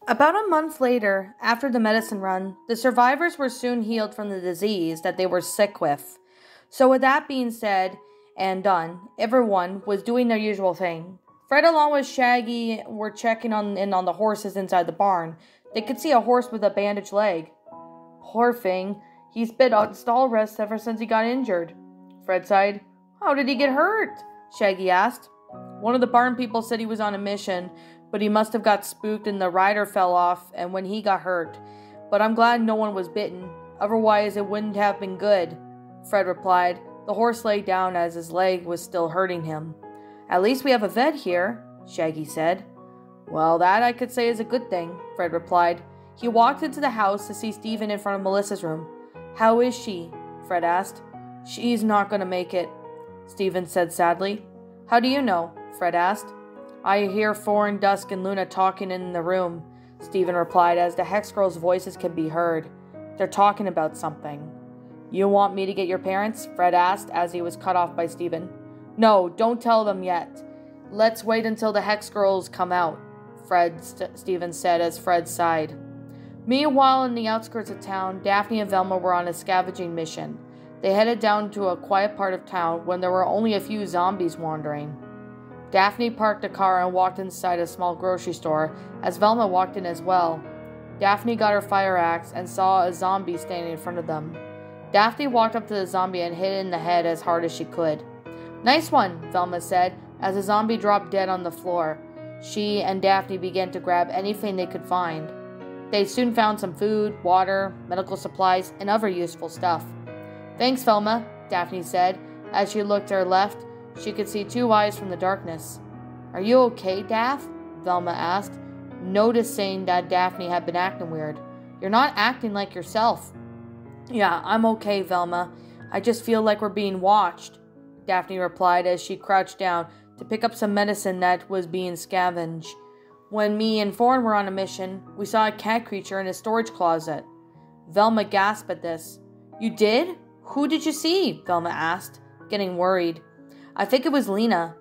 About a month later, after the medicine run, the survivors were soon healed from the disease that they were sick with. So with that being said and done, everyone was doing their usual thing. Fred along with Shaggy were checking in on the horses inside the barn. They could see a horse with a bandaged leg. Poor thing, he's been on stall rest ever since he got injured. Fred sighed. How did he get hurt? Shaggy asked. One of the barn people said he was on a mission, but he must have got spooked and the rider fell off and when he got hurt. But I'm glad no one was bitten. Otherwise it wouldn't have been good, Fred replied. The horse lay down as his leg was still hurting him. At least we have a vet here, Shaggy said. Well, that I could say is a good thing, Fred replied. He walked into the house to see Stephen in front of Melissa's room. How is she? Fred asked. She's not going to make it, Stephen said sadly. How do you know? Fred asked. I hear Thorn, Dusk, and Luna talking in the room, Stephen replied as the Hex Girls' voices could be heard. They're talking about something. You want me to get your parents? Fred asked as he was cut off by Stephen. No, don't tell them yet. Let's wait until the Hex Girls come out, Stephen said as Fred sighed. Meanwhile, in the outskirts of town, Daphne and Velma were on a scavenging mission. They headed down to a quiet part of town when there were only a few zombies wandering. Daphne parked the car and walked inside a small grocery store as Velma walked in as well. Daphne got her fire axe and saw a zombie standing in front of them. Daphne walked up to the zombie and hit it in the head as hard as she could. Nice one, Velma said, as the zombie dropped dead on the floor. She and Daphne began to grab anything they could find. They soon found some food, water, medical supplies, and other useful stuff. Thanks, Velma, Daphne said. As she looked to her left, she could see two eyes from the darkness. Are you okay, Daph? Velma asked, noticing that Daphne had been acting weird. You're not acting like yourself. Yeah, I'm okay, Velma. I just feel like we're being watched, Daphne replied as she crouched down to pick up some medicine that was being scavenged. When me and Thorn were on a mission, we saw a cat creature in a storage closet. Velma gasped at this. You did? Who did you see? Velma asked, getting worried. I think it was Lena.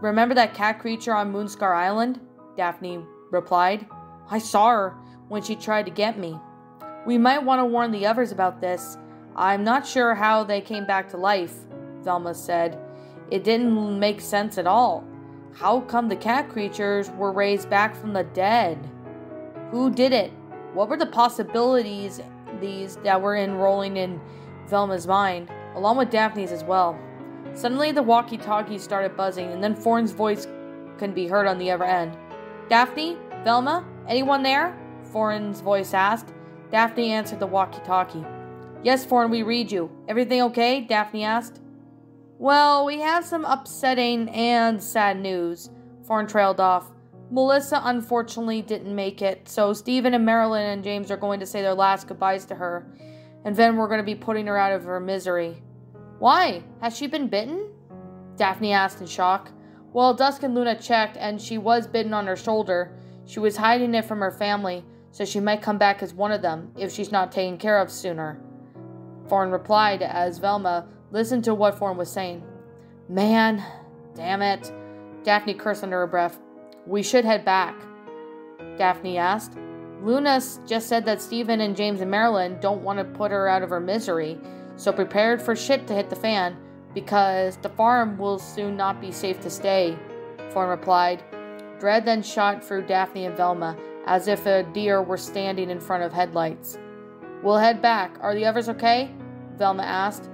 Remember that cat creature on Moonscar Island? Daphne replied. I saw her when she tried to get me. We might want to warn the others about this. I'm not sure how they came back to life, Velma said. It didn't make sense at all. How come the cat creatures were raised back from the dead? Who did it? What were the possibilities that were enrolling in Velma's mind, along with Daphne's as well? Suddenly the walkie-talkie started buzzing, and then Thorn's voice could be heard on the other end. Daphne? Velma? Anyone there? Thorn's voice asked. Daphne answered the walkie-talkie. Yes, Thorn, we read you. Everything okay? Daphne asked. Well, we have some upsetting and sad news, Thorn trailed off. Melissa unfortunately didn't make it, so Stephen and Marilyn and James are going to say their last goodbyes to her, and then we're going to be putting her out of her misery. Why? Has she been bitten? Daphne asked in shock. Well, Dusk and Luna checked, and she was bitten on her shoulder. She was hiding it from her family, so she might come back as one of them if she's not taken care of sooner, Thorn replied as Velma listened to what Thorn was saying. Man, damn it, Daphne cursed under her breath. We should head back, Daphne asked. Luna just said that Stephen and James and Marilyn don't want to put her out of her misery, so prepared for shit to hit the fan, because the farm will soon not be safe to stay, Thorn replied. Dread then shot through Daphne and Velma, as if a deer were standing in front of headlights. We'll head back. Are the others okay? Velma asked.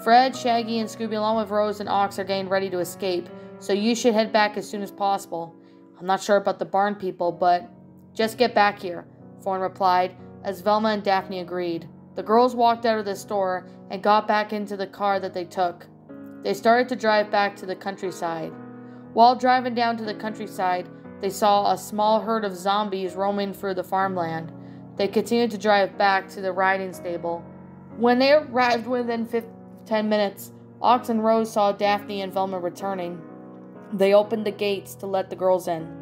Fred, Shaggy, and Scooby along with Rose and Ox are getting ready to escape, so you should head back as soon as possible. I'm not sure about the barn people, but just get back here, Thorn replied, as Velma and Daphne agreed. The girls walked out of the store and got back into the car that they took. They started to drive back to the countryside. While driving down to the countryside, they saw a small herd of zombies roaming through the farmland. They continued to drive back to the riding stable. When they arrived within 10 minutes, Ox and Rose saw Daphne and Velma returning. They opened the gates to let the girls in.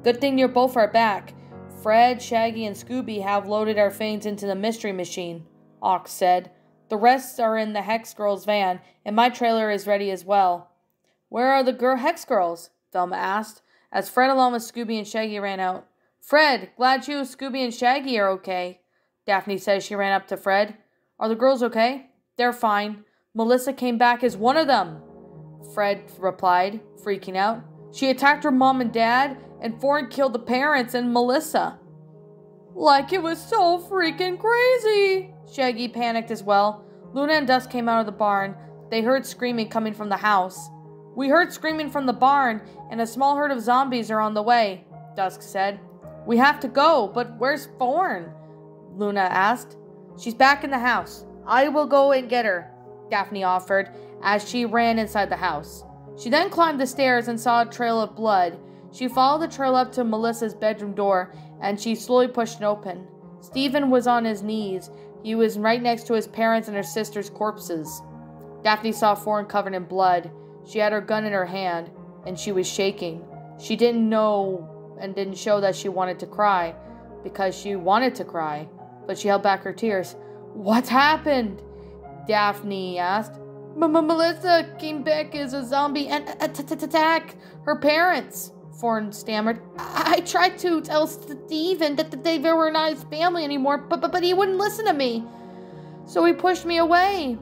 Good thing you both are back. Fred, Shaggy, and Scooby have loaded our things into the mystery machine, Ox said. The rest are in the Hex Girls' van, and my trailer is ready as well. Where are the Hex Girls? Velma asked, as Fred along with Scooby and Shaggy ran out. Fred, glad you, Scooby, and Shaggy are okay. Daphne says she ran up to Fred. Are the girls okay? They're fine. Melissa came back as one of them, Fred replied, freaking out. She attacked her mom and dad, and Foreign killed the parents and Melissa. Like it was so freaking crazy. Shaggy panicked as well. Luna and Dusk came out of the barn. They heard screaming coming from the house. We heard screaming from the barn, and a small herd of zombies are on the way, Dusk said. We have to go, but where's Foreign? Luna asked. She's back in the house. I will go and get her, Daphne offered, as she ran inside the house. She then climbed the stairs and saw a trail of blood. She followed the trail up to Melissa's bedroom door, and she slowly pushed it open. Stephen was on his knees. He was right next to his parents' and her sister's corpses. Daphne saw Foreign covered in blood. She had her gun in her hand, and she was shaking. She didn't know and didn't show that she wanted to cry, because she wanted to cry, but she held back her tears. What happened? Daphne asked. Melissa came back as a zombie and attacked her parents, Foreign stammered. I tried to tell Stephen that they were not his family anymore, but he wouldn't listen to me. So he pushed me away.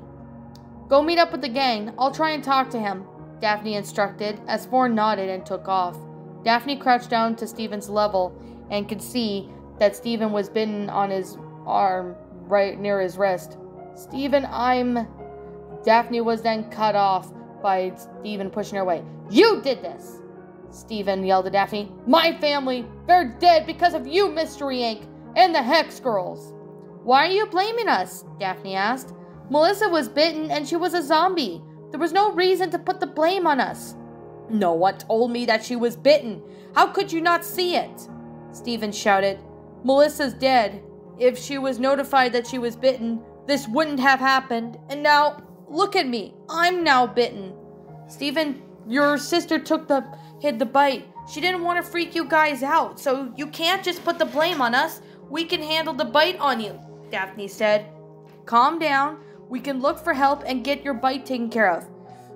Go meet up with the gang. I'll try and talk to him, Daphne instructed, as Foreign nodded and took off. Daphne crouched down to Stephen's level and could see that Stephen was bitten on his arm right near his wrist. Stephen, Daphne was then cut off by Stephen pushing her away. You did this! Stephen yelled at Daphne. My family, they're dead because of you, Mystery Inc. and the Hex Girls. Why are you blaming us? Daphne asked. Melissa was bitten and she was a zombie. There was no reason to put the blame on us. No one told me that she was bitten. How could you not see it? Stephen shouted. Melissa's dead. If she was notified that she was bitten, this wouldn't have happened. And now, look at me. I'm now bitten. Stephen, your sister hid the bite. She didn't want to freak you guys out, so you can't just put the blame on us. We can handle the bite on you, Daphne said. Calm down. We can look for help and get your bite taken care of.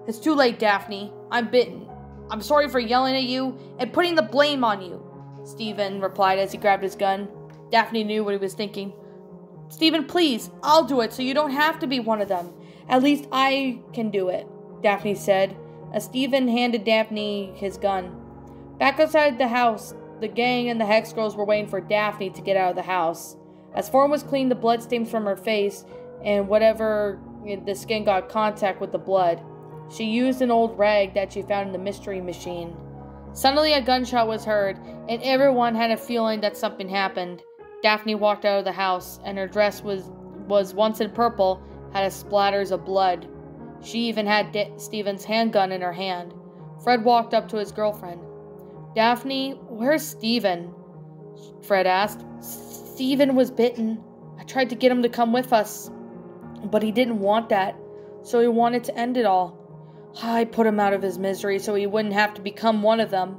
It's too late, Daphne. I'm bitten. I'm sorry for yelling at you and putting the blame on you, Stephen replied as he grabbed his gun. Daphne knew what he was thinking. Stephen, please, I'll do it so you don't have to be one of them. At least I can do it, Daphne said, as Stephen handed Daphne his gun. Back outside the house, the gang and the Hex Girls were waiting for Daphne to get out of the house. As Foreign was cleaning the bloodstains from her face and whatever the skin got contact with the blood, she used an old rag that she found in the mystery machine. Suddenly a gunshot was heard, and everyone had a feeling that something happened. Daphne walked out of the house, and her dress was once in purple, had splatters of blood. She even had Stephen's handgun in her hand. Fred walked up to his girlfriend. Daphne, where's Stephen? Fred asked. Stephen was bitten. I tried to get him to come with us, but he didn't want that, so he wanted to end it all. I put him out of his misery so he wouldn't have to become one of them,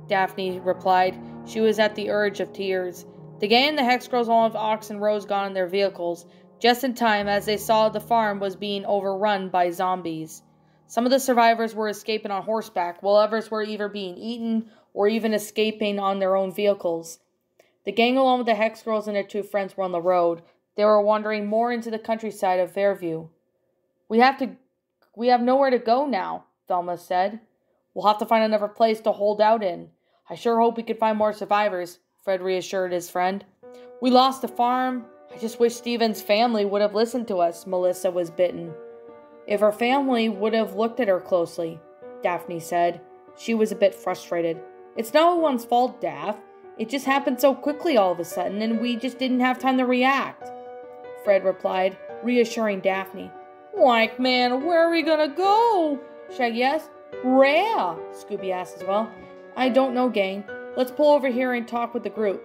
Daphne replied. She was at the urge of tears. The gang and the Hex Girls, along with Ox and Rose, got in their vehicles, just in time as they saw the farm was being overrun by zombies. Some of the survivors were escaping on horseback, while others were either being eaten or even escaping on their own vehicles. The gang, along with the Hex Girls and their two friends, were on the road. They were wandering more into the countryside of Fairview. We have nowhere to go now, Velma said. We'll have to find another place to hold out in. I sure hope we can find more survivors, Fred reassured his friend. We lost the farm. I just wish Stephen's family would have listened to us. Melissa was bitten. If her family would have looked at her closely, Daphne said. She was a bit frustrated. It's no one's fault, Daph. It just happened so quickly all of a sudden, and we just didn't have time to react, Fred replied, reassuring Daphne. Like, man, where are we gonna go? Shaggy asked. Where? Scooby asked as well. I don't know, gang. Let's pull over here and talk with the group,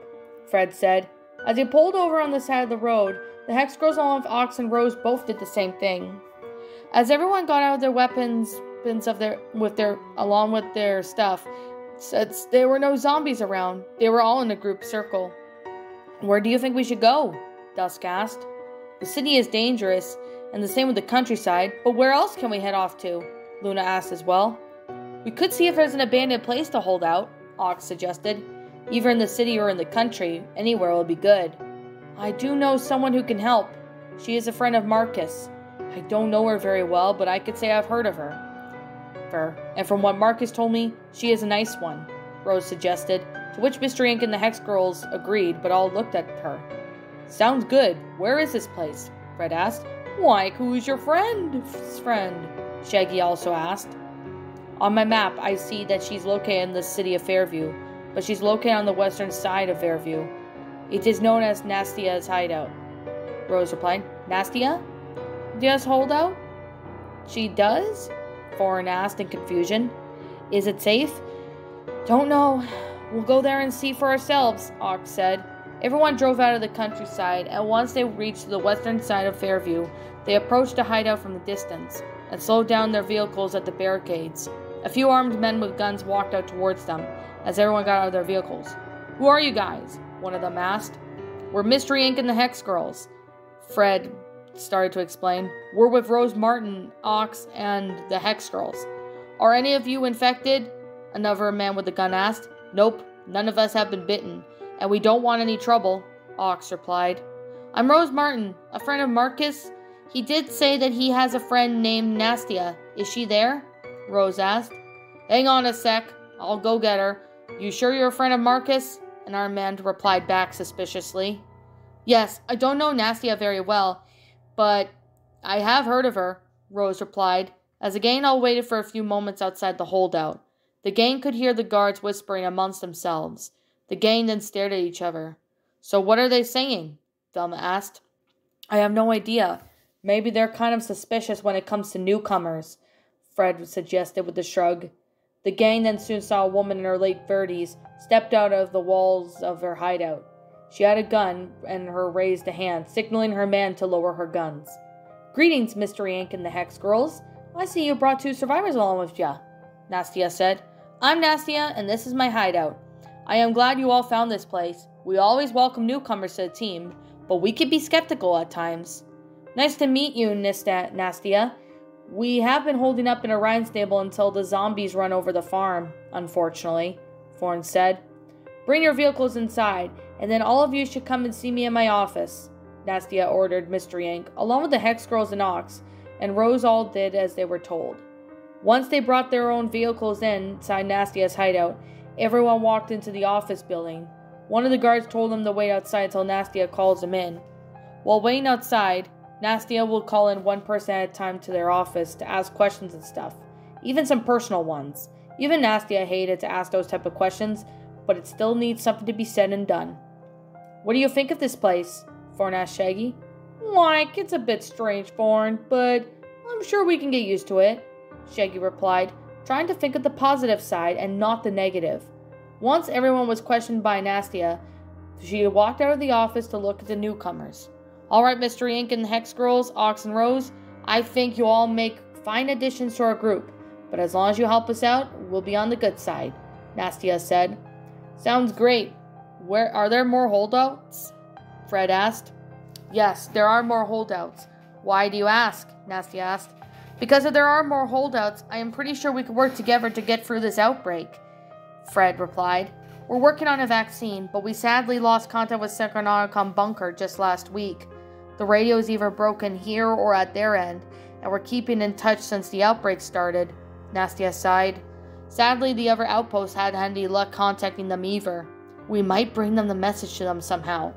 Fred said. As he pulled over on the side of the road, the Hex Girls along with Ox and Rose both did the same thing. As everyone got out of their weapons along with their stuff, since there were no zombies around, they were all in a group circle. Where do you think we should go? Dusk asked. The city is dangerous, and the same with the countryside, but where else can we head off to? Luna asked as well. We could see if there's an abandoned place to hold out, Ox suggested. Either in the city or in the country. Anywhere will be good. I do know someone who can help. She is a friend of Marcus. I don't know her very well, but I could say I've heard of her. And from what Marcus told me, she is a nice one, Rose suggested, to which Mr. Ink and the Hex Girls agreed, but all looked at her. Sounds good. Where is this place? Fred asked. Why, who's your friend's friend? Shaggy also asked. On my map, I see that she's located in the city of Fairview, but she's located on the western side of Fairview. It is known as Nastia's hideout. Rose replied. Nastia? Nastia's holdout? She does? Foreign asked in confusion. Is it safe? Don't know. We'll go there and see for ourselves, Ox said. Everyone drove out of the countryside, and once they reached the western side of Fairview, they approached the hideout from the distance, and slowed down their vehicles at the barricades. A few armed men with guns walked out towards them, as everyone got out of their vehicles. Who are you guys? One of them asked. We're Mystery Inc. and the Hex Girls, Fred started to explain. We're with Rose Martin, Ox, and the Hex Girls. Are any of you infected? Another man with a gun asked. Nope, none of us have been bitten, and we don't want any trouble, Ox replied. I'm Rose Martin, a friend of Marcus. He did say that he has a friend named Nastia. Is she there? Rose asked. Hang on a sec, I'll go get her. You sure you're a friend of Marcus? An armed man replied back suspiciously. Yes, I don't know Nastia very well, but I have heard of her, Rose replied, as the gang all waited for a few moments outside the holdout. The gang could hear the guards whispering amongst themselves. The gang then stared at each other. So what are they saying? Velma asked. I have no idea. Maybe they're kind of suspicious when it comes to newcomers, Fred suggested with a shrug. The gang then soon saw a woman in her late 30s stepped out of the walls of her hideout. She had a gun and her raised a hand, signaling her man to lower her guns. Greetings, Mystery Inc. and the Hex Girls. I see you brought 2 survivors along with ya, Nastia said. I'm Nastia, and this is my hideout. I am glad you all found this place. We always welcome newcomers to the team, but we can be skeptical at times. Nice to meet you, Nastia. We have been holding up in a Rhine stable until the zombies run over the farm, unfortunately, Thorne said. Bring your vehicles inside, and then all of you should come and see me in my office, Nastia ordered Mystery Inc., along with the Hex Girls and Ox, and Rose all did as they were told. Once they brought their own vehicles inside Nastia's hideout, everyone walked into the office building. One of the guards told them to wait outside until Nastia calls them in. While waiting outside, Nastia will call in one person at a time to their office to ask questions and stuff, even some personal ones. Even Nastia hated to ask those type of questions, but it still needs something to be said and done. What do you think of this place? Thorne asked Shaggy. Like, it's a bit strange, Thorne, but I'm sure we can get used to it, Shaggy replied, trying to think of the positive side and not the negative. Once everyone was questioned by Nastia, she walked out of the office to look at the newcomers. All right, Mystery Inc. and the Hex Girls, Ox and Rose, I think you all make fine additions to our group, but as long as you help us out, we'll be on the good side, Nastia said. Sounds great. Where are there more holdouts? Fred asked. Yes, there are more holdouts. Why do you ask? Nastia asked. Because if there are more holdouts, I am pretty sure we could work together to get through this outbreak, Fred replied. We're working on a vaccine, but we sadly lost contact with Necronomicon Bunker just last week. The radio is either broken here or at their end, and we're keeping in touch since the outbreak started, Nastia sighed. Sadly, the other outposts hadn't had any luck contacting them either. We might bring them the message to them somehow.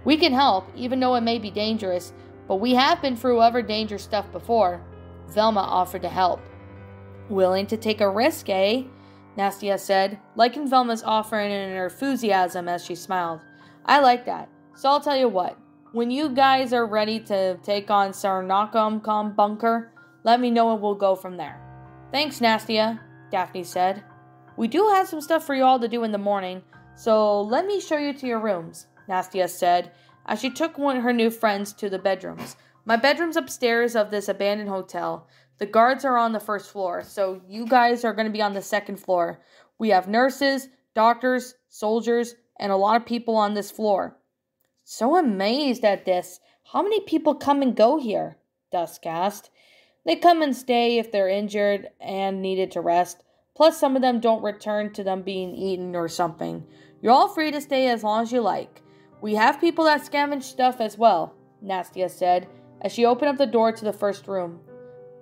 We can help, even though it may be dangerous, but we have been through other dangerous stuff before. Velma offered to help. Willing to take a risk, eh? Nastia said, liking Velma's offer and her enthusiasm as she smiled. I like that. So I'll tell you what. When you guys are ready to take on Necronomicon Bunker, let me know and we'll go from there. Thanks, Nastia, Daphne said. We do have some stuff for you all to do in the morning, so let me show you to your rooms, Nastia said, as she took one of her new friends to the bedrooms. My bedroom's upstairs of this abandoned hotel. The guards are on the first floor, so you guys are going to be on the second floor. We have nurses, doctors, soldiers, and a lot of people on this floor. So amazed at this. How many people come and go here? Dusk asked. They come and stay if they're injured and needed to rest. Plus, some of them don't return to them being eaten or something. You're all free to stay as long as you like. We have people that scavenge stuff as well, Nastia said, as she opened up the door to the first room.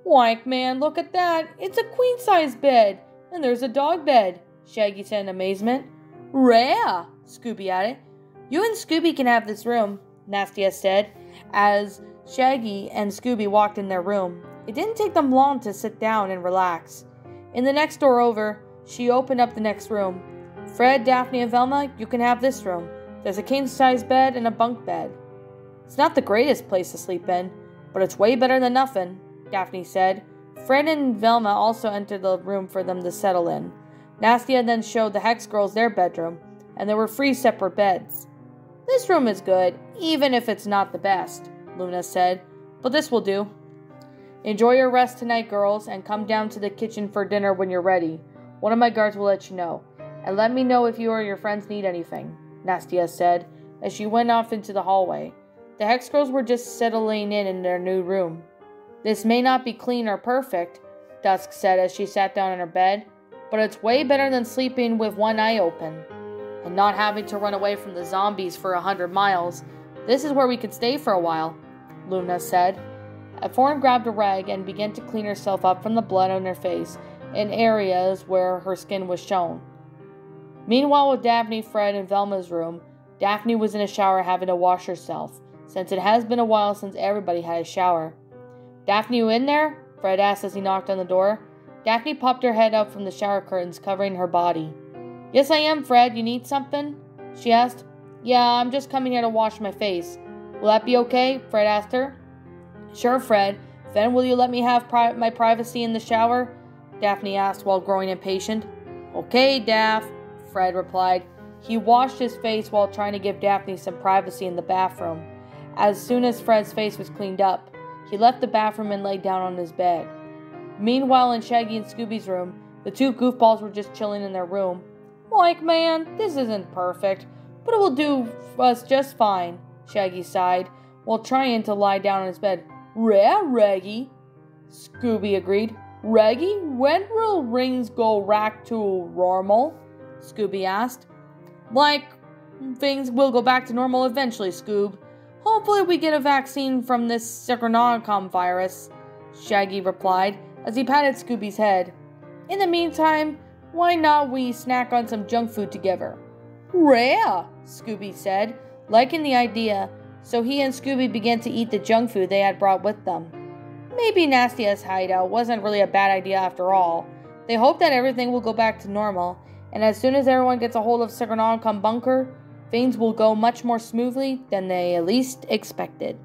Like, man, look at that. It's a queen-size bed. And there's a dog bed, Shaggy said in amazement. Rare, Scooby added. You and Scooby can have this room, Nastia said, as Shaggy and Scooby walked in their room. It didn't take them long to sit down and relax. In the next door over, she opened up the next room. Fred, Daphne, and Velma, you can have this room. There's a king-size bed and a bunk bed. It's not the greatest place to sleep in, but it's way better than nothing, Daphne said. Fred and Velma also entered the room for them to settle in. Nastia then showed the Hex Girls their bedroom, and there were 3 separate beds. This room is good, even if it's not the best, Luna said, but this will do. Enjoy your rest tonight, girls, and come down to the kitchen for dinner when you're ready. One of my guards will let you know. And let me know if you or your friends need anything, Nastia said, as she went off into the hallway. The Hex Girls were just settling in their new room. This may not be clean or perfect, Dusk said as she sat down in her bed, but it's way better than sleeping with one eye open. And not having to run away from the zombies for 100 miles. This is where we could stay for a while, Luna said. Fawn grabbed a rag and began to clean herself up from the blood on her face in areas where her skin was shown. Meanwhile, with Daphne, Fred, and Velma's room, Daphne was in a shower having to wash herself, since it has been a while since everybody had a shower. Daphne, you in there? Fred asked as he knocked on the door. Daphne popped her head up from the shower curtains covering her body. Yes, I am, Fred. You need something? She asked. Yeah, I'm just coming here to wash my face. Will that be okay? Fred asked her. Sure, Fred. Then will you let me have my privacy in the shower? Daphne asked while growing impatient. Okay, Daph, Fred replied. He washed his face while trying to give Daphne some privacy in the bathroom. As soon as Fred's face was cleaned up, he left the bathroom and lay down on his bed. Meanwhile, in Shaggy and Scooby's room, the 2 goofballs were just chilling in their room. Like, man, this isn't perfect, but it will do us just fine, Shaggy sighed, while trying to lie down on his bed. Yeah, Reggie, Scooby agreed. Reggie, when will rings go back to normal? Scooby asked. Like, things will go back to normal eventually, Scoob. Hopefully we get a vaccine from this Psychonomicon virus, Shaggy replied as he patted Scooby's head. In the meantime, why not we snack on some junk food together? Yeah, Scooby said, liking the idea, so he and Scooby began to eat the junk food they had brought with them. Maybe Nastia's hideout wasn't really a bad idea after all. They hope that everything will go back to normal, and as soon as everyone gets a hold of Psychonomicon bunker, things will go much more smoothly than they at least expected.